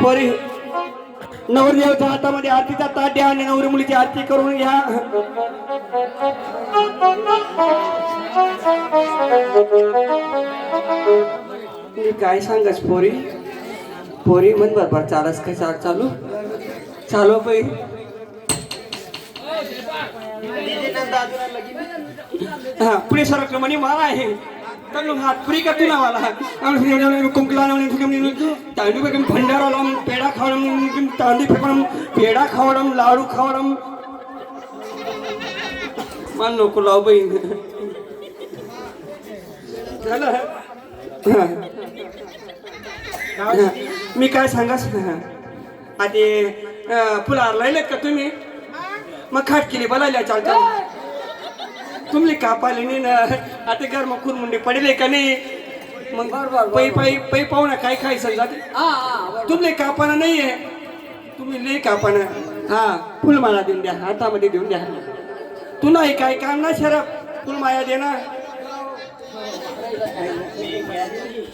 पोरी नवरदेवाच्या हातामध्ये आरतीचा ताट द्या आणि नवरी मुलीची आरती करून घ्या. मी काय सांगस पोरी पोरी म्हण बरोबर चालस काय चालू चालू बाई. हा पुढे सरकलं म्हणे मला आहे तर हात पुरी का तू नावाला कुंकला तांदूळ भंडारा लावून पेढा खावडम तांदूळ फेकणं पेढा खावडम लाडू खावडम मान नको लाव बाई झालं. मी काय सांगास आधी फुलार लायलेत का तुम्ही मग खाट केली बोलायला चालतं तुम्ही कापाले नाही ना आता घर मग खुरमुंडी पडेल का नाही मग पै पै पै पाहुणा काय खायचं जाते तुम्ही कापाना नाहीये तुम्ही लई कापाना. हा फुलमाळा देऊन द्या हातामध्ये देऊन द्या. तू नाही काय काम ना शरफ फुलमाया दे ना.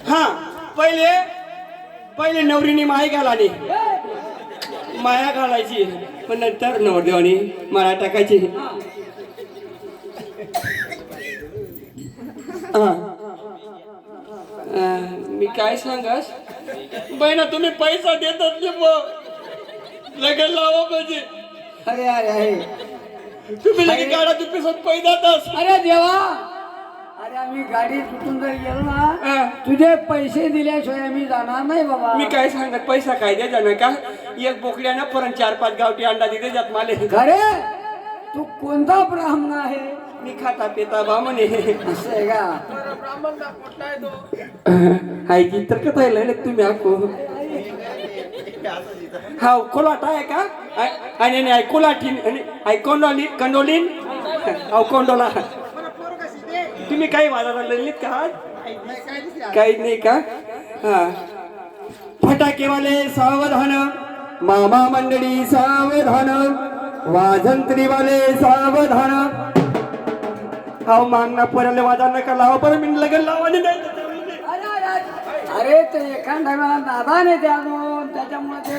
हा पहिले पहिले नवरीने माय घालानी माया घालायची पण नंतर नवरदेवानी माळा टाकायची. मी काय सांगास बहिणा तुम्ही पैसा देतात लगेच लावा पाहिजे. अरे अरे अरे तुम्ही लगेच गाडा पैसा पैदातच. अरे देवा अरे आम्ही गाडी सुटून जर गेलो ना तुझे पैसे दिल्याशिवाय आम्ही जाणार नाही बाबा. मी काय सांगत पैसा काय द्या ना का एक बोकड्या ना परत 4-5 गावठी अंडा दिले जात माले. खरे तू कोणता ब्राह्मण आहे. मी खाता पिता बा म्हणे असं आहे का. हाय की तर कथा आहे तुम्ही आको हा कोलाटा आहे का आणि कोलाठी आणि कंडोलीन अहो कोंडोला तुम्ही काही वाजायला लागलीत का काही नाही का. हा फटाकेवाले सावधान मामा मंडळी सावधान वाजंत्रीवाले सावधान. अहो मागना पोराले वाजा नका लावा पर मी लगन लावानी नाही. अरे ते एखाद्या वेळा नादाने द्या त्याच्यामुळे ते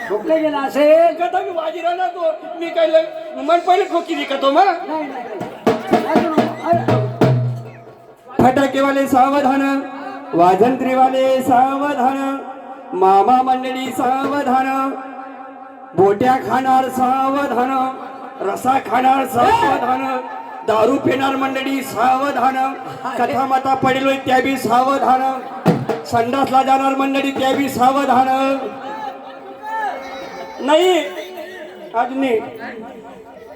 ठोकले गेला असेल कथा मी वाजी राहणार तो मी काय मन पहिले खोकी दे का तो मग. फटाकेवाले सावधान वाजंत्रीवाले सावधान मामा मंडळी सावधान बोट्या खाणार सावधान रसा खाणार सावधान दारू पिणार मंडळी सावधान कथा माता पडेलोय त्या बी सावधान संडासला जाणार मंडळी त्या बी सावधान. नाही अजून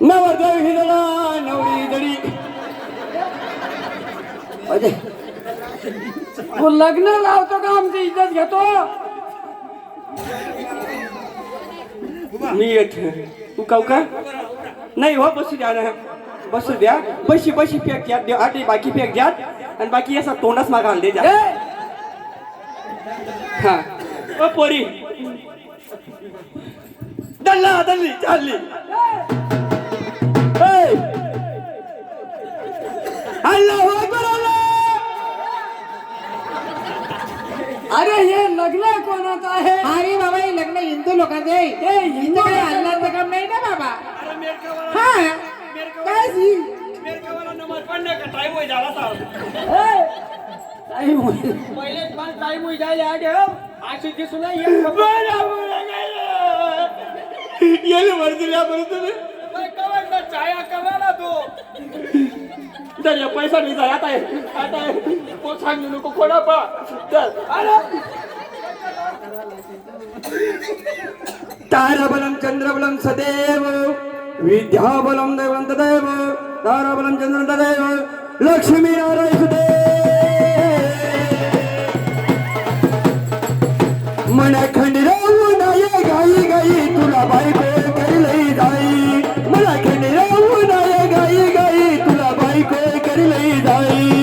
नवरदेव हिरडा नवरी दडी तू लग्न लावतो का आमची इज्जत घेतो. मी येत तू काऊ का नाही हो बसू द्या ना बसू द्या बशी बशी फेक द्या आधी बाकी फेक द्या आणि बाकी असा तोंडच मागाल दे द्या. हा ओ पोरी दल्ला दल्ली चालली अरे हे लग्न कोणाचं आहे. अरे बाबा हे लग्न हिंदू लोकांचे आहे. हिंदू काही हल्ल्याचं काम नाही ना बाबा. हा काय टाइम होई झाला टाइम होई जायला अशी दिसून येले वर्दिल्या बरं तुम्ही छाया करा ना तो दर्या पैसा नाही जाय आता आहे कोण सांगू नको कोणा पा ताराबलं चंद्रबलं सदैव विद्याबलं दैवन्तदैव ताराबलं चंद्रदैव लक्ष्मी नारायण सुदेव मन खंडराव नाय गाई गाई तुला बायको करी जाई. मला खंडराव नाय गाई गाई तुला बायको करी जाई.